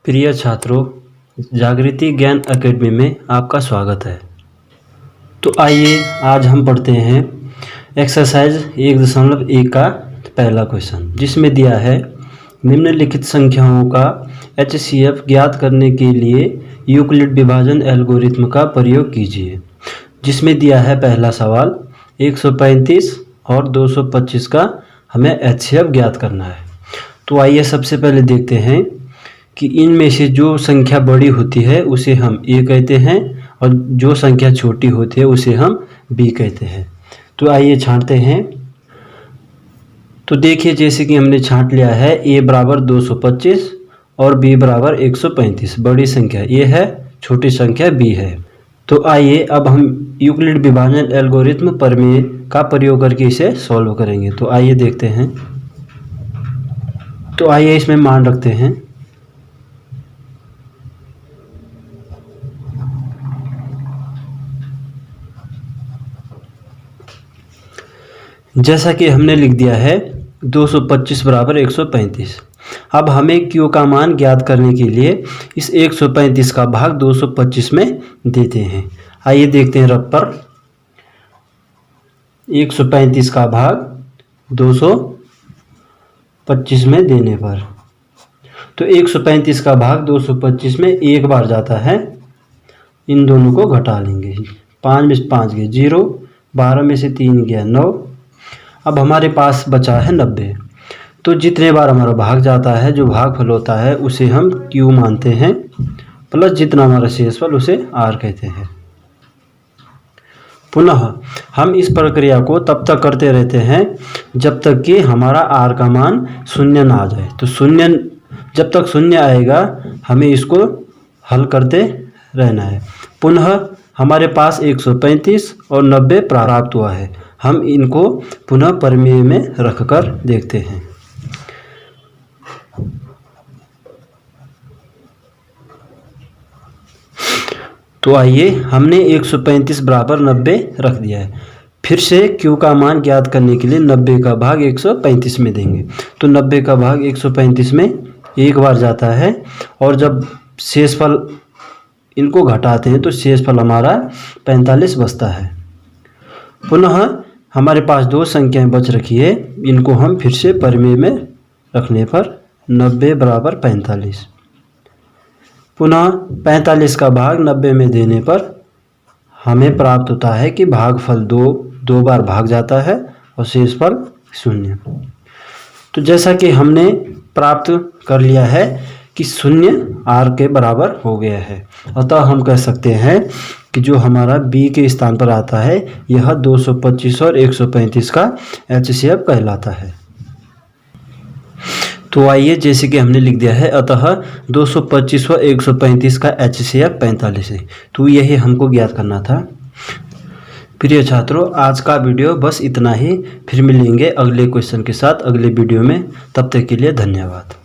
प्रिय छात्रों, जागृति ज्ञान एकेडमी में आपका स्वागत है। तो आइए आज हम पढ़ते हैं एक्सरसाइज 1.1 का पहला क्वेश्चन, जिसमें दिया है निम्नलिखित संख्याओं का HCF ज्ञात करने के लिए यूक्लिड विभाजन एल्गोरिथ्म का प्रयोग कीजिए। जिसमें दिया है पहला सवाल 135 और 225 का हमें HCF ज्ञात करना है। तो आइए सबसे पहले देखते हैं कि इनमें से जो संख्या बड़ी होती है उसे हम A कहते हैं और जो संख्या छोटी होती है उसे हम B कहते हैं। तो आइए छांटते हैं। तो देखिए, जैसे कि हमने छांट लिया है A बराबर 225 और B बराबर 135 बड़ी संख्या A है, छोटी संख्या B है। तो आइए अब हम यूक्लिड विभाजन एल्गोरिथ्म प्रमेय का प्रयोग करके इसे सॉल्व करेंगे। तो आइए देखते हैं। तो आइए इसमें मान रखते हैं। जैसा कि हमने लिख दिया है 225 बराबर 135। अब हमें Q का मान ज्ञात करने के लिए इस 135 का भाग 225 में देते हैं। आइए देखते हैं रफ पर। 135 का भाग 225 में देने पर, तो 135 का भाग 225 में एक बार जाता है। इन दोनों को घटा लेंगे। 5 में से 5 गए 0, 12 में से 3 गया 9। अब हमारे पास बचा है 90। तो जितने बार हमारा भाग जाता है, जो भागफल होता है उसे हम Q मानते हैं, प्लस जितना हमारा शेषफल उसे R कहते हैं। पुनः हम इस प्रक्रिया को तब तक करते रहते हैं जब तक कि हमारा R का मान 0 ना आ जाए। तो 0 जब तक 0 आएगा हमें इसको हल करते रहना है। पुनः हमारे पास 135 और 90 प्राप्त हुआ है। हम इनको पुनः प्रमेय में रखकर देखते हैं। तो आइए, हमने 135 बराबर 90 रख दिया है। फिर से Q का मान ज्ञात करने के लिए 90 का भाग 135 में देंगे। तो 90 का भाग 135 में एक बार जाता है और जब शेषफल इनको घटाते हैं तो शेषफल हमारा 45 बचता है। पुनः हमारे पास दो संख्याएं बच रखी है, इनको हम फिर से प्रमेय में रखने पर 90 बराबर 45। पुनः 45 का भाग 90 में देने पर हमें प्राप्त होता है कि भागफल दो बार भाग जाता है और शेषफल 0। तो जैसा कि हमने प्राप्त कर लिया है कि 0 R के बराबर हो गया है, अतः हम कह सकते हैं कि जो हमारा B के स्थान पर आता है यह 225 और 135 का HCF कहलाता है। तो आइए, जैसे कि हमने लिख दिया है, अतः 225 और 135 का HCF 45 है। तो यही हमको ज्ञात करना था। प्रिय छात्रों, आज का वीडियो बस इतना ही। फिर मिलेंगे अगले क्वेश्चन के साथ अगले वीडियो में। तब तक के लिए धन्यवाद।